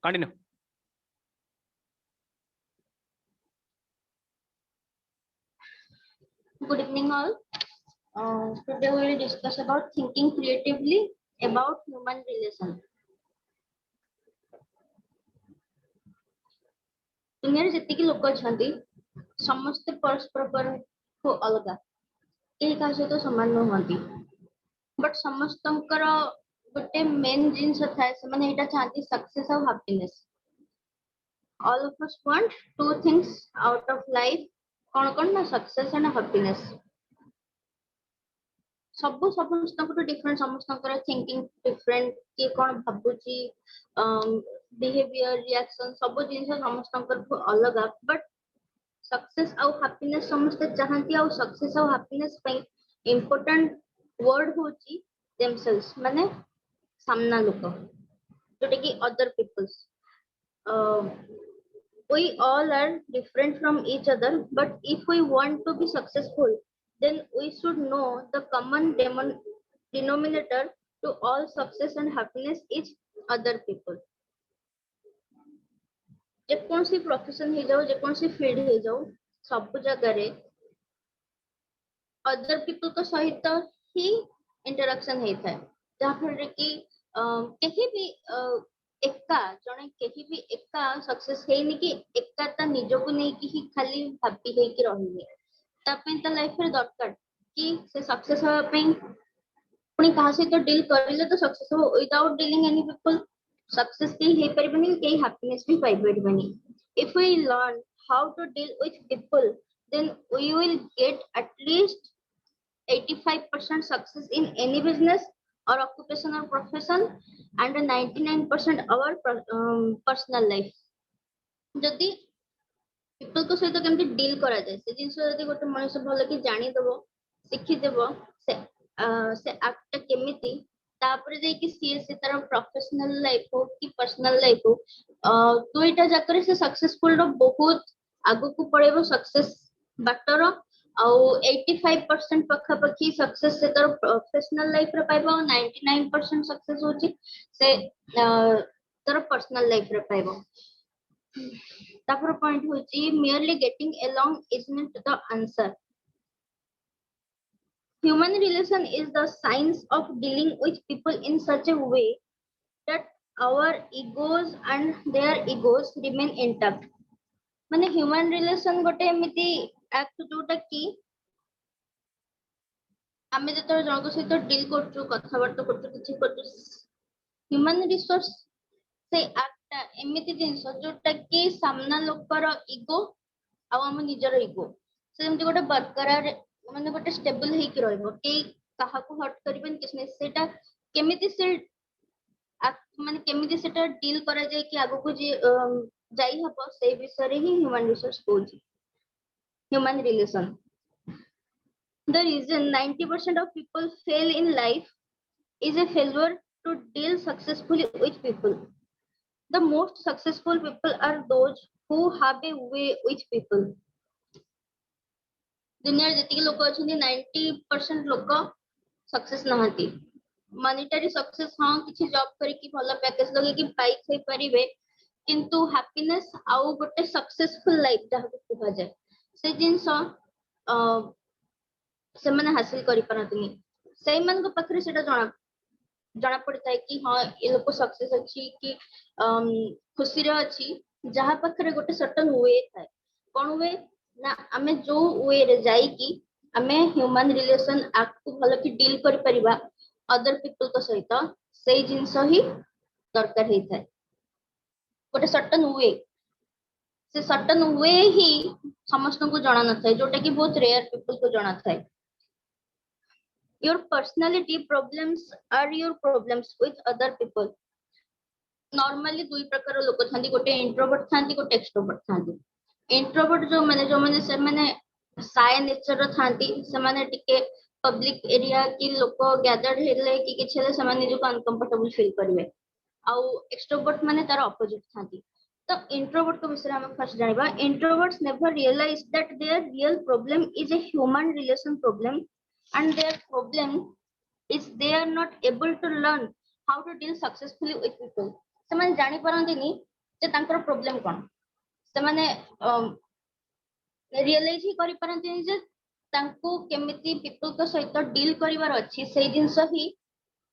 Continue. Good evening all. Today we will discuss about thinking creatively about human relation. दुनिया रे जति कि लोक अछंती समस्त परस्पर पर को अलगा केही का सहित समान नहंती बट समस्तंकर गोटे मेन जिंस थाए से माने एटा चाहती सक्सेस और happiness. All of us want two things out of life, कौन ना सक्सेस एंड हैप्पीनेस। सब समस्त डिफरेंट समस्त थिंकिंग डिफरेंट किए कौन भावुची बिहेवियर रिएक्शन सब जिन समस्त अलग बट सक्सेस आउ हैप्पीनेस समस्त चाहती आउ सक्सेस आउ हैप्पीनेस इम्पोर्टेंट वर्ड होची देमसेल्स माने सामना लोक जोटा कि other peoples. we all are different from each other but if we want to be successful then we should know the common denominator to all success and happiness is other people। जे कौन सी profession हो जाओ जे कौन सी field हो जाओ सब जगह रे other people को सहित ही इंटरेक्शन होता है जहाँ फल कि कहीं भी एका जने कहीं भी एका सक्सेस है नहीं कि एका ता निजो को नहीं कि ही खाली हैप्पी है कि रहिए तापे ता लाइफ रे दरकार कि से सक्सेस होवा पई पुनी कहा से तो डील करले तो सक्सेस हो without dealing any people success के हे परिबनी के हैप्पीनेस भी पाई परिबनी। If we learn how to deal with people then we will get at least 85% success in any business or occupation or profession and 99% our personal life। जदि people को सहित केमती डील करा जाए से जिंस जदि गोटे मनुष्य भलो कि जानि देबो सिखि देबो से एक्ट केमिति तापर जे कि सीएस तार प्रोफेशनल लाइफ हो कि पर्सनल लाइफ हो दुईटा जाकर से सक्सेसफुल रो बहुत आगु को पड़ेबो सक्सेस बाटर आउ 85% पखापखी सक्सेस से तार प्रोफेशनल लाइफ रे पाइबो 99% सक्सेस होची से तार पर्सनल लाइफ रे पाइबो। तापर पॉइंट होची merely getting along is not the answer। Human relation is the science of dealing with people in such a way that our egos and their egos remain intact। माने human relation गोटे एमिति act जोटा कि आमे जतो जनको सहित deal करछु कथा बार्ता करछु किछि करछु ह्यूमन रिसोर्स से एक्ट एमिति जिंस जोटा कि सामना लोकर ईगो आ हम निजर ईगो से जेमति गोटे बरकरार माने गोटे स्टेबल हे कि रहबो कि काहा को हट करिबेन किसने सेटा केमिति से माने केमिति सेटा डील करा जाय कि आगो को जे जाई हबो से विषय रे ही ह्यूमन रिसोर्स होची human relation. The reason 90% of people fail in life is a failure to deal successfully with people। The most successful people are those who have a way with people। दुनिया जति लोक अछंती 90% लोक success नहंती monetary success हां किछि job करी कि भलो package लगे कि पाई छै परिबे किंतु हैप्पीनेस आउ गोटे सक्सेसफुल लाइफ जहा को कहा जाय से जिंस से माने हासिल करि परंतनी से मन को पखरे सेटा जाना पड़ता है कि हां ये लोग सक्सेस अछि कि खुशी रे अछि जहा पखरे गोटे सर्टेन वे थाए कोन वे ना आमे जो वे रे जाई कि आमे ह्यूमन रिलेशन एक्ट को भलो कि डील करि परिबा अदर पीपल को सहित से जिंस ही दरकार हे थाए गोटे सर्टेन वे से सर्टेन वे ही समस्त को जाना न थाए जोटा कि बहुत रेयर पीपल को जाना थाए। Your personality problems are your problems with other people। Normally दुई प्रकार लोक थांती गोटे इंट्रोवर्ट थांती गोटे एक्सट्रोवर्ट थांती। इंट्रोवर्ट जो माने से माने साय नेचर रो थांती से माने टिके पब्लिक एरिया की लोक गैदर्ड हेले कि किछले से माने जो अनकंफर्टेबल फील करिवे आउ एक्सट्रोवर्ट माने तार ऑपोजिट थांती। तो इंट्रोवर्ट को विषय हम फर्स्ट जानिबा। Introverts never realize that their real problem is a human relation problem and their problem is they are not able to learn how to deal successfully with people। ସେମାନେ ଜାଣି ପାରନ୍ତିନି जे तांकर problem कोन से माने रियलाइज ही करि परंती जे तांको केमिति पीपल को सहित डील करिवार अछि सेही जिंस ही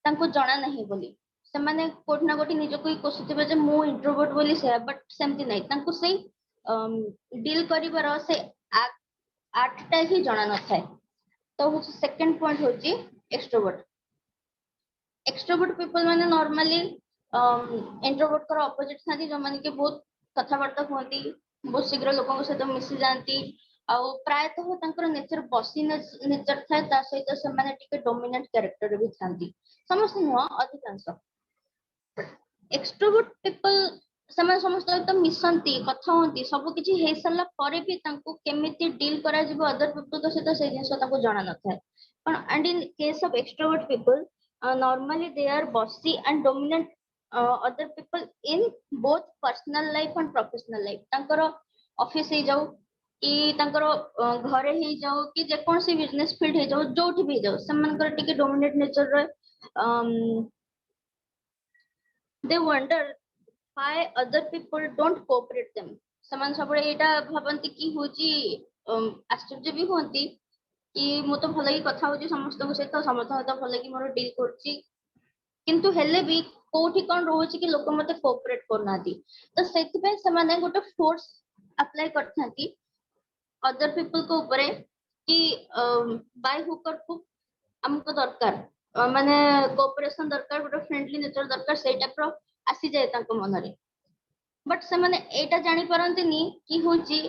तांको जणा नहीं बोली से माने कोठ ना कोठी निजो कोई कोसुतिबे जे मो इंट्रोवर्ट बोली से बट सेमति नहीं तांको से डील करिवार से आठटा ही जणा न थाए तो सेकंड पॉइंट होची एक्सट्रोवर्ट एक्सट्रोवर्ट पीपल माने नॉर्मली इंट्रोवर्ट कर ऑपोजिट थाती जो माने के बहुत कथावार्ता होती बहुत शीघ्र लोगों सहित मिसी जाती आउ प्रायतः तांकर नेचर बसी नेचर थाए ता सहित से माने टिके डोमिनेंट कैरेक्टर भी थांती समस्त नुह अधिकांश एक्सट्रोवर्ट पीपल ସେମାନେ ସମସ୍ତ ସହିତ ମିଶନ୍ତି କଥା ହୁଅନ୍ତି ସବୁ କିଛି ହେଇ ସାରିଲା ପରେ ବି ତାଙ୍କୁ କେମିତି ଡିଲ୍ କରାଯିବ ଅଦର ପିପଲଙ୍କ ସହିତ ସେଇ ଜିନିଷ ତାଙ୍କୁ ଜଣା ନଥାଏ पण and in case of extrovert people normally they are bossy and dominant other people in both personal life and professional life ତାଙ୍କର ऑफिस ହେଇ जाऊ कि ତାଙ୍କର ଘରେ ହେଇ जाऊ कि जे कोनसी बिजनेस फील्ड ହେଇ जाऊ जोठी भी जाऊ ସେମାନଙ୍କର ଟିକେ डोमिनेट नेचर रे they wonder why other people don't cooperate them ସେମାନେ ସବୁବେଳେ ଏଇଟା ଭାବନ୍ତି କି ହଉଛି ଆଶ୍ଚର୍ଯ୍ୟ ବି ହୁଅନ୍ତି कि मु तो भल ही कथा होची समस्त सहित समस्त सहित भल कि मोर डील करची किंतु हेले भी कोठी कोन रहउची कि लोक मते कोऑपरेट करनाती तो सेति पे से माने गोटे फोर्स अप्लाई करथांती अदर पीपल को ऊपर कि बाय हुकर को हमको दरकार माने कोऑपरेशन दरकार गोटे फ्रेंडली नेचर दरकार सेई टाइप रो आसी जाय तांको मन रे बट से माने एटा जानि परंतनी कि होची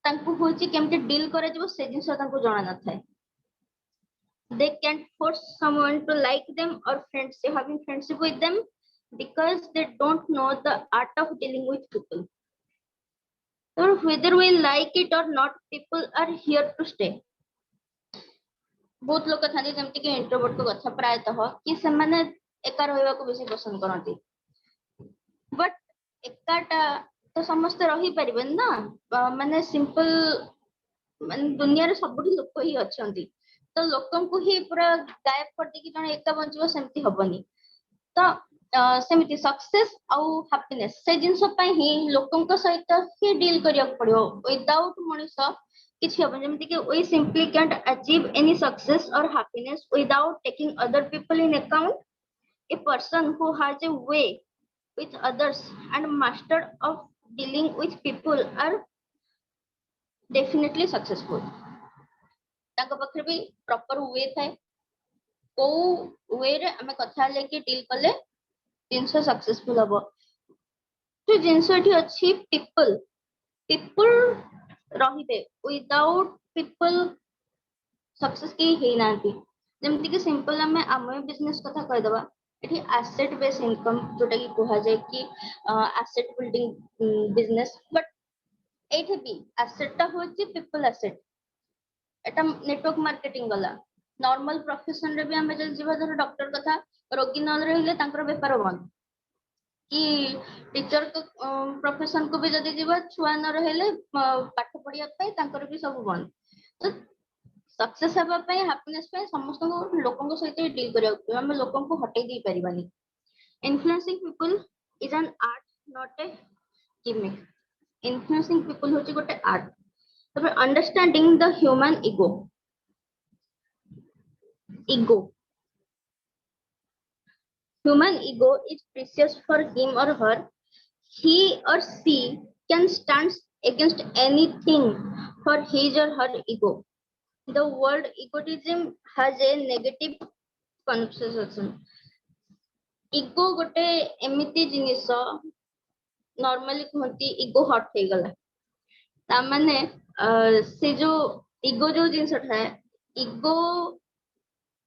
तांको होची केमते डील करे जबो से जिंस तांको जणा न थाए they can't force someone to like them or friendship having friendship with them because they don't know the art of dealing with people so whether we like it or not people are here to stay बहुत लोक थांती जेमति कि introvert को कथा प्रायतः कि से माने एका रहइबा को बेसी पसंद करंती बट एकाटा तो समस्त रही परिबन ना माने सिंपल माने दुनिया रे सबुठी लोक ही अछंती तो लोकन को ही पूरा गायब कर दे कि जण एका बंचिबो सेमति हबनी तो सेमति सक्सेस आउ हैप्पीनेस से जिंस पय ही लोकन को सहित ही डील करिया पड़ियो विदाउट मनीष किछि हबन जेमति कि we simply can't achieve any success or happiness without taking other people in account a person who has a way with others and mastered of dealing with people are definitely successful ताको पखरे भी proper way थाए को वे रे हमें कथा लेके deal करले जिंस successful हबो तो जिंस एठी अछि पीपल पीपल रहिबे विदाउट पीपल सक्सेस के हे नांती जेमति कि सिंपल हमें आमे बिजनेस कथा कह दबा एठी एसेट बेस इनकम जोटा कि कहा जाय कि एसेट बिल्डिंग बिजनेस बट एठी भी एसेट ता होछि पीपल एसेट एटा नेटवर्क मार्केटिंग गला नॉर्मल प्रोफेशन रे भी हमें जल जीवा धर डॉक्टर कथा रोगी न रहिले तांकर व्यापार बंद कि टीचर को प्रोफेशन को भी जदी जीवा छुआ न रहिले पाठ पढिया पय तांकर भी सब बंद तो सक्सेस हबा पय हैप्पीनेस पय समस्त को लोकन को सहित डील करिया हम लोकन को हटै दी परिबानी influencing people is an art not a gimmick influencing people होची गोटे आर्ट तब understanding the human ego human ego is precious for him or her he or she can stand against anything for his or her ego the word egotism has a negative connotation ego गोटे एमिति जिनिस normally कहती ego हट हो गला ता माने से जो ईगो जो जिनिस थाए ईगो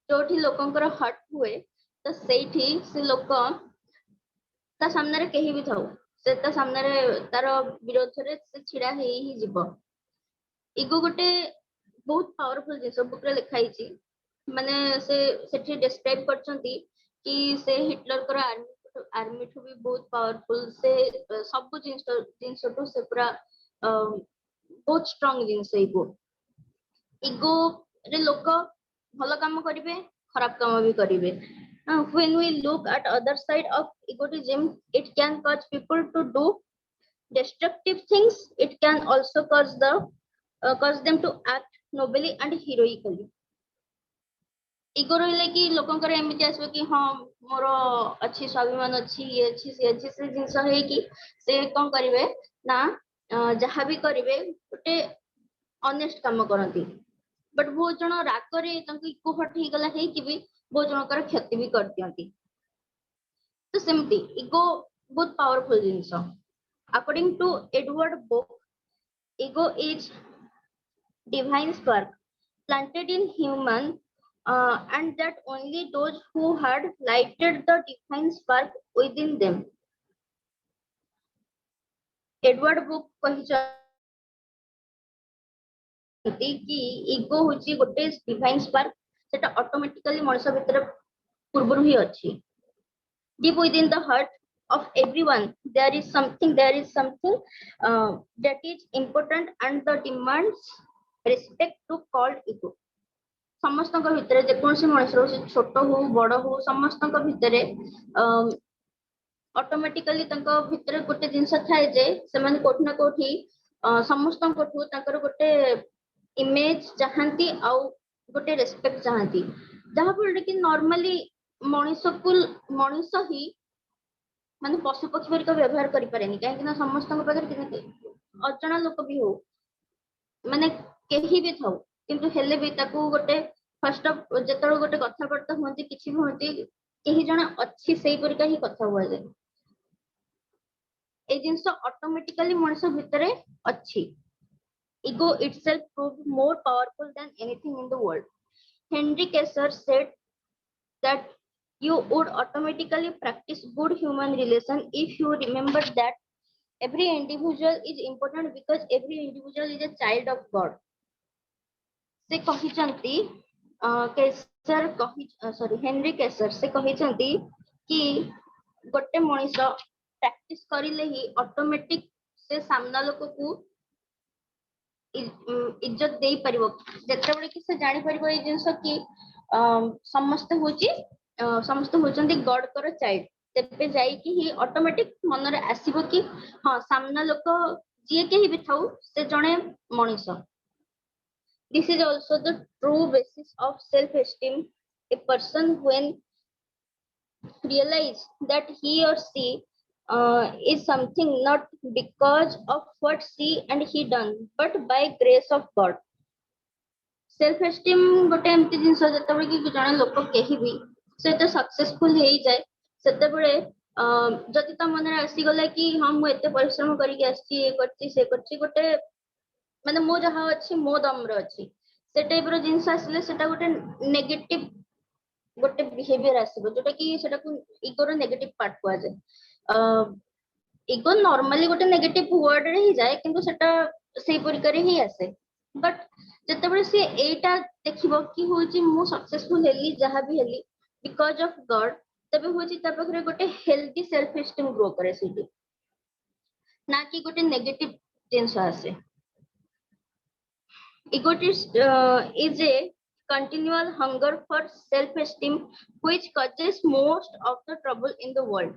जोठी लोकंकर हट हुए तो सेठी से लोक ता सामने रे केही भी थाउ से ता सामने रे तार विरोध रे से छिड़ा हेई ही जीव ईगो गोटे बहुत पावरफुल जिनिस बुक रे लिखाई छी माने से सेठी डिस्क्राइब करचंती कि से हिटलर कर आर्मी ठु भी बहुत पावरफुल से सब जिनिस टु से पूरा बहुत स्ट्रांग जिनिस ईगो ईगो रे लोक भलो काम करिवे खराब काम भी करेंगे। When we look at other side of egotism, it can cause people to do destructive things. It can also cause them to act nobly and heroically. इगो रहिले कि लोकंकर एमिति आसबे कि हां मोर अछि स्वाभिमान अछि ये अछि से जिंस है कि से कोन करिवे ना जहां भी करिवे गोटे ऑनेस्ट काम करंती। बट बहुत जन राग करे तांको इको हट ही गला है कि भी बहुत जनकर क्षति भी कर दियंती। तो सिम्पली इगो बहुत पावरफुल जिंस। According to Edward book, ego is divine spark planted in human, and that only those who had lighted the divine spark within them. Edward book कहते कि ईगो होची गोटे डिवाइन स्पार्क सेटा automatically मनुष्य भीतर पूर्वरु ही अछि। Deep within the heart of everyone there is something that is important and the demands respect to called ego. समस्त भितर जेकोसी मनुष्य छोट हो बड़ हो समस्त भितर ऑटोमेटिकली भितर गोटे जिनस थाए जे सेमाने कोठी ना कोठी समस्त गोटे इमेज चाहती आउ गोटे रेस्पेक्ट चाहती जहाँ फल कि नॉर्मली मनुष्य ही माने पशु पक्षी परिका व्यवहार करि पारेनी कहीं समस्त पाखे अजଣା लोक भी हो माने केही भी थाउ किंतु हेले भी ताकू गोटे फर्स्ट ऑफ जेतरो गोटे कथाबार्ता होती किछि भी होती केही जणा अच्छी सेही परिका ही कथा हुआ जाए ए जिंस ऑटोमेटिकली मनुष्य भितरे अच्छी। Ego itself proved more powerful than anything in the world. Henry Kessler said that you would automatically practice good human relation if you remember that every individual is important because every individual is a child of God. से कहिचंती केसर कहि sorry Henry केसर से कहिचंती कि गोटे मनुष्य practice करिले ही automatic से सामना लोक को इज्जत दे परिबो जेतेबेले कि से जानि परिबो ए जिंस कि समस्त होचंती गॉड कर चाइल्ड तेबे जाई कि ही ऑटोमेटिक मन रे आसीबो कि हां सामना लोक जे केही भी थाउ से जणे मनुष्य। This is also the true basis of self-esteem. A person when realize that he or she is something not because of what she and he done, but by grace of God. Self-esteem गोटे एमती जिनस जतबे कि जने लोक केही भी से तो सक्सेसफुल हे जाय सेतेबेले जति त मन रे आसी गला कि हम एते परिश्रम करी के आसी ए करची से करची गोटे माने मो जहा अछि मो दम रे अछि से टाइप रो जिंस आसले सेटा गोटे नेगेटिव गोटे बिहेवियर आसीबो जोटा कि सेटा को इगो रो नेगेटिव पार्ट को जाय। इगो नॉर्मली गोटे नेगेटिव वर्ड रे ही जाय किंतु सेटा सेही परिकारे ही आसे बट जतबे से एटा देखिबो कि होची मो सक्सेसफुल हेली जहा भी हेली बिकॉज ऑफ गॉड तबे होची त पखरे गोटे हेल्दी सेल्फ एस्टीम ग्रो करे सिटी ना कि गोटे नेगेटिव जिंस आसे। Egotism is a continual hunger for self-esteem which causes most of the trouble in the world.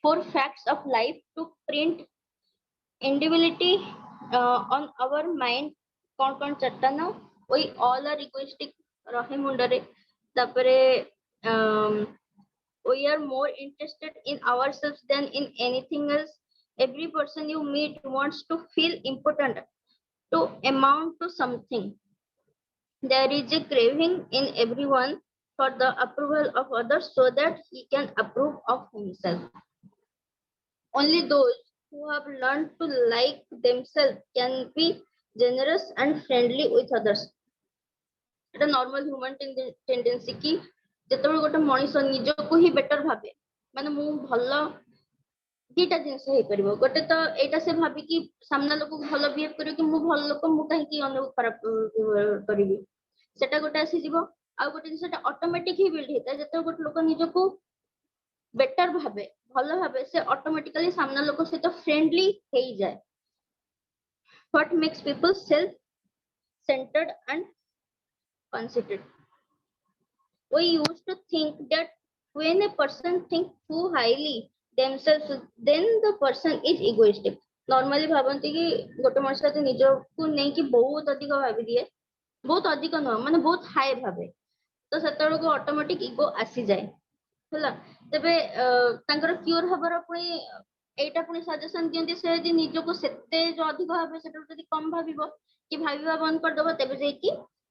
4 facts of life to print individuality on our mind कौन चट्टा ना we all are egoistic रहे मुंडरे तापरे we are more interested in ourselves than in anything else. Every person you meet wants to feel important to amount to something. There is a craving in everyone for the approval of others so that he can approve of himself. Only those who have learned to like themselves can be generous and friendly with others. It's a normal human tendency कि जेतबे गोटे मनुष्य निजको ही better भाबे माने मु भलो दीटा जिनस हे परिबो गोटे तो एटा से भाबी कि सामना लोक भलो बिहेव करियो कि मु भलो लोक मु काहे कि अन्य खराब करिवि सेटा गोटे आसी जीवो आ गोटे सेटा ऑटोमेटिक ही बिल्ड हेता जते गोटे लोक निजको बेटर भाबे भलो भाबे से ऑटोमेटिकली सामना लोक से तो फ्रेंडली हेई जाय। What makes people self centered and conceited? we used to think that when a person thinks too highly themselves, then the person is egoistic. Normally भावନ୍ତି कि गोटे मनुष्य ଯଦି ନିଜକୁ ନେଇକି ବହୁତ ଅଧିକ ଭାବି ଦିଏ, ବହୁତ ଅଧିକ ନୁହଁ ମାନେ ବହୁତ ହାଇ ଭାବେ, ତ ସେତେବେଳକୁ ଅଟୋମେଟିକ ଇଗୋ ଆସିଯାଏ ହେଲା। ତେବେ ତାଙ୍କର କ୍ୟୁର ହବାର ପୁଣି ଏଇଟା ପୁଣି ସଜେସନ ଦିଅନ୍ତି, ସେ ଯଦି ନିଜକୁ ସେତେ ଯୋଉ ଅଧିକ ଭାବେ ସେଟାକୁ ଯଦି କମ ଭାବିବ କି ଭାବିବା ବନ୍ଦ କରିଦବ, ତେବେ ଯାଇକି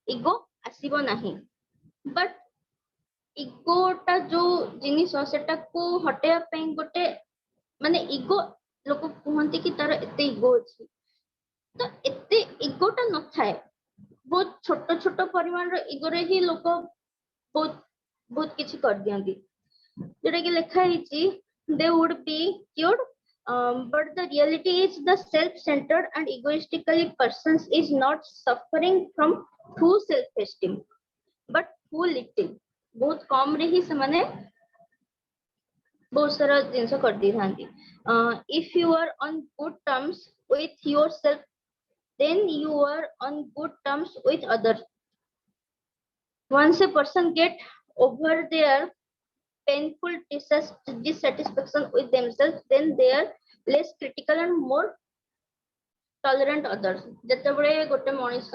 ଇଗୋ ଆସିବ ନାହିଁ। ବଟ୍ ଇଗୋଟା ଯୋଉ ଜିନିଷ ସେଟାକୁ ହଟେଇବା ପାଇଁ ଗୋଟେ ମାନେ ଇଗୋ, ଲୋକ କୁହନ୍ତି କି ତାର ଏତେ ଇଗୋ ଅଛି, ତ ଏତେ ଇଗୋଟା ନଥାଏ। ବହୁତ ଛୋଟ ଛୋଟ ପରିମାଣର ଇଗୋରେ ହିଁ ଲୋକ ବହୁତ ବହୁତ କିଛି କରିଦିଅନ୍ତି, ଯୋଉଟା କି ଲେଖା ହେଇଛି they would be cured, but the reality is the self-centered and egoistically persons is not suffering from true self-esteem but too little। बहुत कम रे ही ସେମାନେ बहुत सारा जिनस कर दी थांती। If you are on good terms with yourself, then you are on good terms with others। Once a person get over their painful dissatisfaction with themselves, then they are less critical and more tolerant others। ଯେତେବେଳେ ଗୋଟେ ମଣିଷ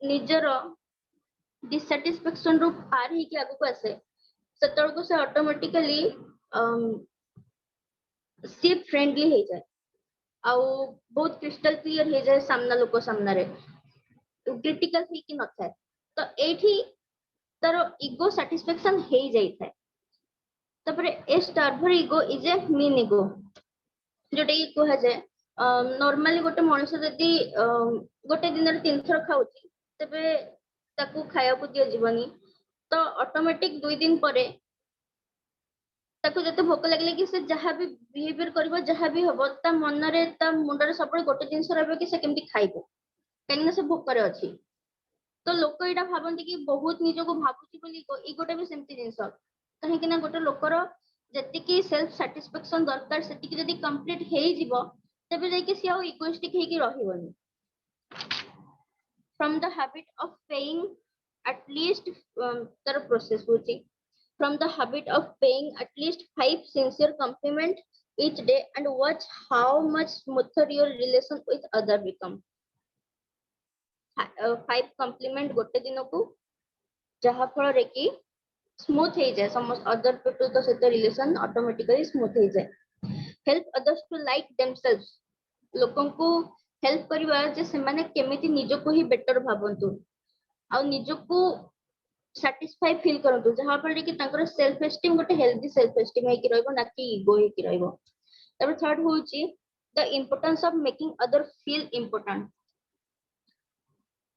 ନିଜର dissatisfaction ରୁ ପାର ହେଇକି ଆଗକୁ ଆସେ, ସେତେବେଳକୁ ସେ ଅଟୋମେଟିକାଲି ସି ଫ୍ରେଣ୍ଡଲି ହେଇଯାଏ ଆଉ ବହୁତ କ୍ରିଷ୍ଟାଲ କ୍ଲିୟର ହେଇଯାଏ ସାମ୍ନା ଲୋକ ସାମ୍ନାରେ, କ୍ରିଟିକାଲ ହେଇକି ନଥାଏ। ତ ଏଇଠି ତାର ଇଗୋ ସାଟିସ୍ଫାକ୍ସନ ହେଇଯାଇଥାଏ। ତାପରେ a starved ego is a mean ego, ଯୋଉଟା କି କୁହାଯାଏ ନର୍ମାଲି ଗୋଟେ ମଣିଷ ଯଦି ଗୋଟେ ଦିନରେ 3 ଥର ଖାଉଛି, ତେବେ ତାକୁ ଖାଇବାକୁ ଦିଆଯିବନି, ତ ଅଟୋମେଟିକ 2 ଦିନ ପରେ ତାକୁ ଯେତେ ଭୋକ ଲାଗିଲେ କି ସେ ଯାହା ବି ବିହେଭିୟର କରିବ, ଯାହା ବି ହବ, ତା ମନରେ ତା ମୁଣ୍ଡରେ ସବୁବେଳେ ଗୋଟେ ଜିନିଷ ରହିବ କି ସେ କେମିତି ଖାଇବ, କାହିଁକି ନା ସେ ଭୋକରେ ଅଛି। ତ ଲୋକ ଏଇଟା ଭାବନ୍ତି କି ବହୁତ ନିଜକୁ ଭାବୁଛି ବୋଲି ଇଗୋଟା ବି ସେମିତି ଜିନିଷ, କାହିଁକି ନା ଗୋଟେ ଲୋକର ଯେତିକି ସେଲ୍ଫ ସାଟିସ୍ଫାକ୍ସନ ଦରକାର ସେତିକି ଯଦି କମ୍ପ୍ଲିଟ ହେଇଯିବ, ତେବେ ଯାଇକି ସେ ଆଉ ଇଗୋଇଷ୍ଟିକ ହେଇକି ରହିବନି। From the habit of paying at least ତାର ପ୍ରୋସେସ ହଉଛି from the habit of paying at least 5 sincere compliments each day and watch how much smoother your relation with other become। 5 compliment ଗୋଟେ ଦିନକୁ, ଯାହା ଫଳରେ କି स्मूथ हो जाए समस्त अदर पीपल तो सहित रिलेशन ऑटोमेटिकली स्मूथ हो जाए। Help others to like themselves, लोगों को हेल्प करबा जे से माने केमिति निजो को ही बेटर भाबंतु आ निजो को सैटिस्फाई फील करंतु, जहां पर कि तांकर सेल्फ एस्टीम गोटे हेल्दी सेल्फ एस्टीम है कि रहबो ना कि ईगो है कि रहबो। तब थर्ड होची the importance of making other feel important,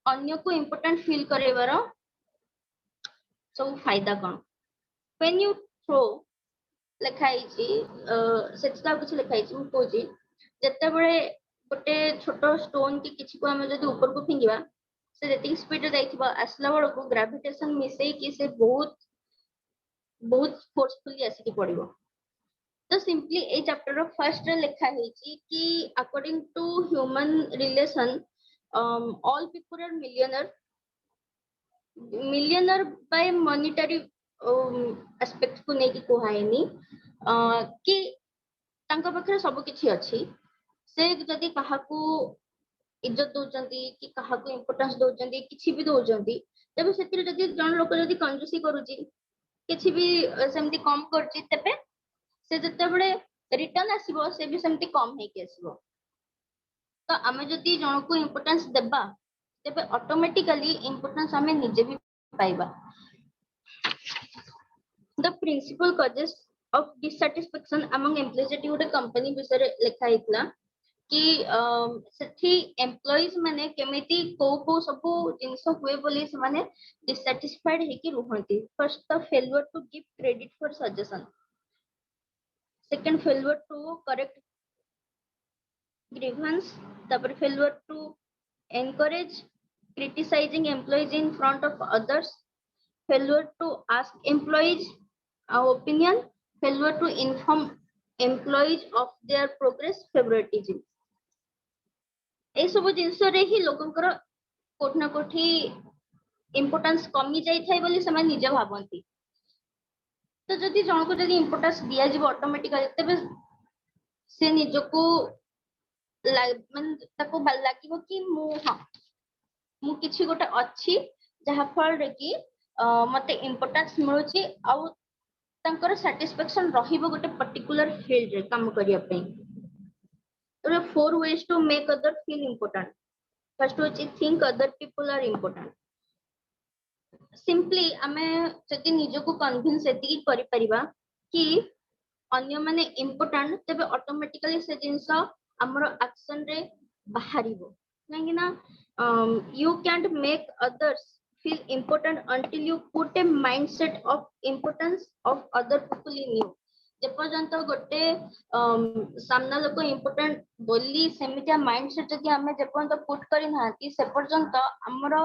अन्य को इंपोर्टेंट फील करेबार सब फायदा कौन। When you throw ଲେଖା ହେଇଛି ସେଟା କିଛି ଲେଖା ହେଇଛି, ମୁଁ କହୁଛି ଯେତେବେଳେ ଗୋଟେ ଛୋଟ ଷ୍ଟୋନ କି କିଛିକୁ ଆମେ ଯଦି ଉପରକୁ ଫିଙ୍ଗିବା, ସେ ଯେତିକି ସ୍ପିଡରେ ଯାଇଥିବ ଆସିଲା ବେଳକୁ ଗ୍ରାଭିଟେସନ ମିଶେଇକି ସେ ବହୁତ ବହୁତ ଫୋର୍ସଫୁଲି ଆସିକି ପଡିବ। ତ ସିମ୍ପଲି ଏଇ ଚାପ୍ଟରର ଫାର୍ଷ୍ଟରେ ଲେଖା ହେଇଛି କି according to human relation all people are millionaire by monetary aspect को नेकी कुहाएनी कि तांका पाखरे सब किछि अछि, से जदि काहाकू इज्जत दउचंती कि काहाकू इंपोर्टेंस दउचंती किछि भी दउचंती, तबे सेतिर जदि जन लोक जदि कंजूसी करूची किछि भी सेमति कम करची, तबे से जते बडे रिटर्न आसीबो से भी सेमति कम हे के आसीबो। तो आमे जदि जन को इंपोर्टेंस देबा, तबे ऑटोमेटिकली इंपोर्टेंस आमे निजे भी पाइबा। The principal causes of dissatisfaction among employees, jetty गोटे कंपनी विषय लेखा ହେଇଥିଲା कि सेठी एम्प्लॉइज माने केमिति को सब जिंस हुए बोली से माने डिससैटिस्फाइड हे कि रुहंती। First the failure to give credit for suggestion, second failure to correct grievance, तपर failure to encourage criticizing employees in front of others, failure to ask employees our opinion, failure to inform employees of their progress, favoritism। ए सब जिंस रे ही लोकंकर कोठ ना कोठी importance कमी जाई Thai बोली समय निजे भाबंती तो जदि जनको जदि इम्पोर्टेंस दिया जिवो ऑटोमेटिकली तबे से निजको मन ताको लागिवो कि मु हां मु किछि गोटे अछि जहा फल रे कि मते इम्पोर्टेंस मिलुची आउ तांकर सैटिस्फैक्शन रहिबो गोटे पर्टिकुलर फील्ड रे काम करिया पे there are four ways to make other feel important. First which is think other people are important. Simply आमे जदि निजको कन्विंस एति करि परिबा कि अन्य माने इम्पोर्टेंट तबे ऑटोमेटिकली से जिंस हमरो एक्शन रे बाहरिबो काहे ना you can't make others feel important until you put a mindset of importance of other people in you जे पर्यंत गोटे सामना लोक इम्पोर्टेंट बोली सेमितिया माइंडसेट जदि हमें जे पर्यंत पुट करि नाती से पर्यंत हमरो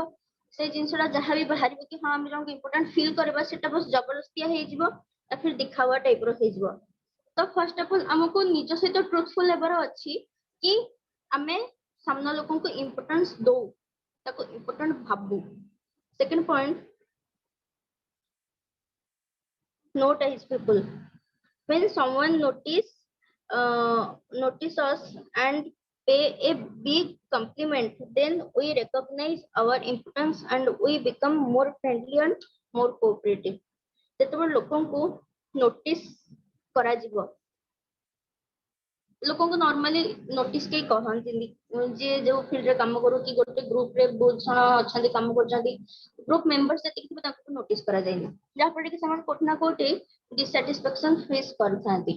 से जिंसटा जहां भी बाहरिबो कि हां हम जंग इम्पोर्टेंट फील करबा सेटा बस जबरदस्ती हे जिवो या फिर दिखावा टाइप रो हे जिवो तो फर्स्ट ऑफ ऑल हमको निज सहित ट्रुथफुल लेबर अछि कि हमें सामना लोगों को इम्पोर्टेंस दो ताको इम्पोर्टेंट भाबू second point notice people when someone notice us and pay a big compliment then we recognize our importance and we become more friendly and more cooperative जेतबे लोगों को नोटिस करा जीवो लोगों को नॉर्मली नोटिस के कहंती जे जो फील्ड रे काम करू कि गोटे ग्रुप रे बहुत जण अछंती काम करछंती ग्रुप मेंबर्स जति कि ताको नोटिस करा जायनी जा पर कि समान कोठना कोटे डिससैटिस्फैक्शन फेस करथांती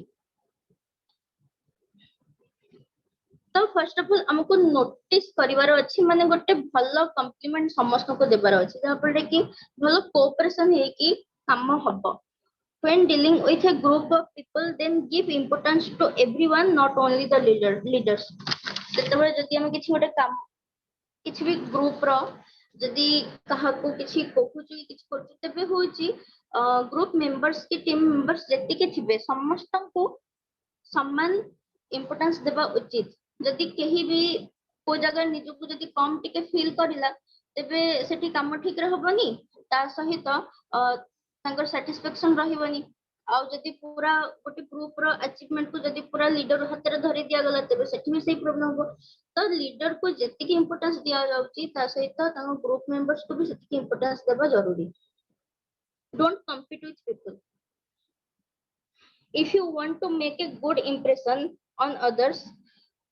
तो फर्स्ट ऑफ ऑल हमको नोटिस करिवार अछि माने गोटे भलो कॉम्प्लीमेंट समस्त को देबार अछि जा पर कि भलो कोऑपरेशन हे कि काम हबो when dealing with a group of people then give importance to everyone not only the leaders जेतबे जदि हम किछि गोटे काम किछि भी ग्रुप रो जदि कहा को किछि कोहुची किछि करछु तबे होची ग्रुप मेंबर्स की टीम मेंबर्स जति के थिबे समस्त को समान इंपोर्टेंस देबा उचित जदि केही भी को जगह निजको जदि कम टिके फील करिला तबे सेठी काम ठीक रहबनी ता सहित तांकर सैटिस्फैक्शन रहिबनी आउ जदि पूरा गोटे ग्रुप रो अचीवमेंट को जदि पूरा लीडर हाथ रे धरि दिया गला तबे सेठी भी सेही प्रॉब्लम हो तो लीडर को जति की इंपोर्टेंस दिया जाउची ता सहित तांकर ग्रुप मेंबर्स को भी सेठी की इंपोर्टेंस देबा जरूरी don't compete with people if you want to make a good impression on others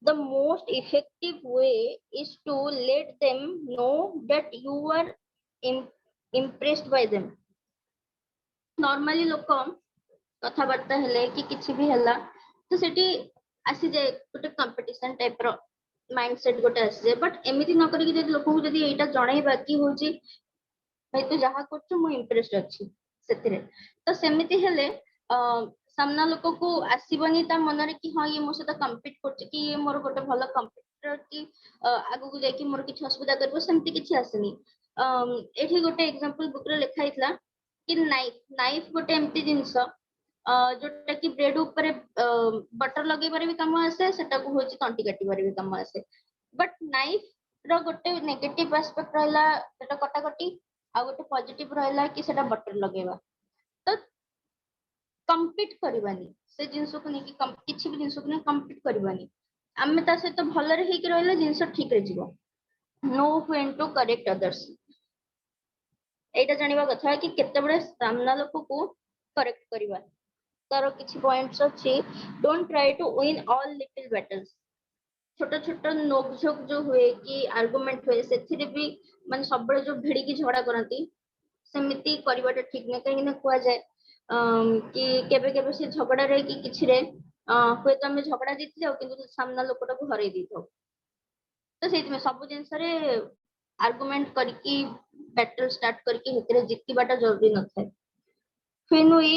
the most effective way is to let them know that you are impressed by them normally लोक कथा बार्ता हेले कि किछि भी हला तो सेठी आसी जाय गोटे कंपटीशन टाइप रो माइंडसेट गोटे आसी जाय बट एमिति न करी कि जदि लोक को जदि एटा जणाइबा कि होची भाई तू जहा करछु मु इंटरेस्ट अछि सेथिरे तो सेमिति हेले सामना लोक को आसीबनी ता मन रे कि हां ये मो सहित कंपीट करछ कि ये मोर गोटे भलो कंपीटर कि आगु को जाय कि मोर किछि असुविधा करबो सेमिति किछि आसेनी एठी गोटे एग्जांपल बुक रे लिखा हितला कि नाइफ गोटे एम्ति जिंस जोटा कि ब्रेड ऊपर बटर लगे बारे भी काम आसे सेटा को होची तंटी काटी बारे भी काम आसे बट नाइफ रो गोटे नेगेटिव एस्पेक्ट रहला सेटा कटा कटी आ गोटे पॉजिटिव रहला कि सेटा बटर लगेबा तो कंपीट करबानी से जिंस को नै कि किछि भी जिंस को नै कंपीट करबानी आमे ता से तो भलो रे हे कि रहला जिंस ठीक रे जीवो know when to correct others एटा जानिबा कथा कि केते बडे सामना लोक को करेक्ट करबा तारो किछि पॉइंट्स अछि don't try to win all little battles छोटा छोटा नोकझोक जो हुए कि आर्गुमेंट हुए सेथिरे भी माने सब बडे जो भिड़ी की झगड़ा करंती सेमिति करबाटा ठीक नै कहि ना कुआ जाय कि केबे केबे से झगड़ा रे कि किछि रे हुए तो हमें झगड़ा जीति जाऊ किंतु सामना लोकटा को हरै दी थाऊ तो सेति में सब जिंस रे आर्गुमेंट करके बैटल स्टार्ट करके हेतरे जितबाटा जरूरी न थाए when we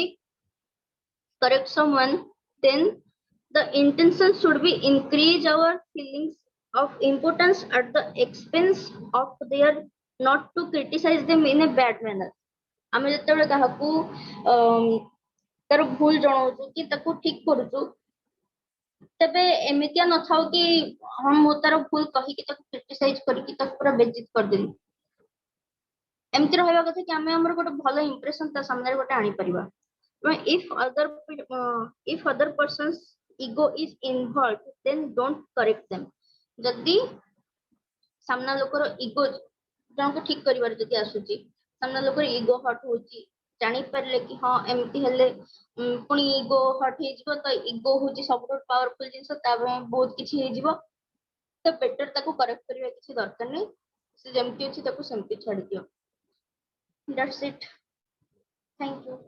correct someone then the intention should be increase our feelings of importance at the expense of their not to criticize them in a bad manner आमे जतबे काहाकू तार भूल जणाउछु कि ताकू ठीक करूछु तबे एमितिया न थाउ कि हम मो तार भूल कहि कि ताकू क्रिटिसाइज करि कि ताकू पूरा बेइज्जत कर देली एमती रहबा कथा कि आमे हमर गोटे भलो इंप्रेशन ता सामने गोटे आनी परिबा if other person's ego is involved then don't correct them जदि सामना लोकर ईगो जन को ठीक करिवार जदि आसुची सामना लोकर ईगो हट होची जानी परले कि हां एमती हेले पुनी ईगो हट हे जिवो तो ईगो होची सबटो पावरफुल जिंस ताबे बहुत किछि हे जिवो तो बेटर ताको करेक्ट करिवा किछि दरकार नै से जेमती अछि ताको सेमती छाडी दियो दैट्स इट थैंक यू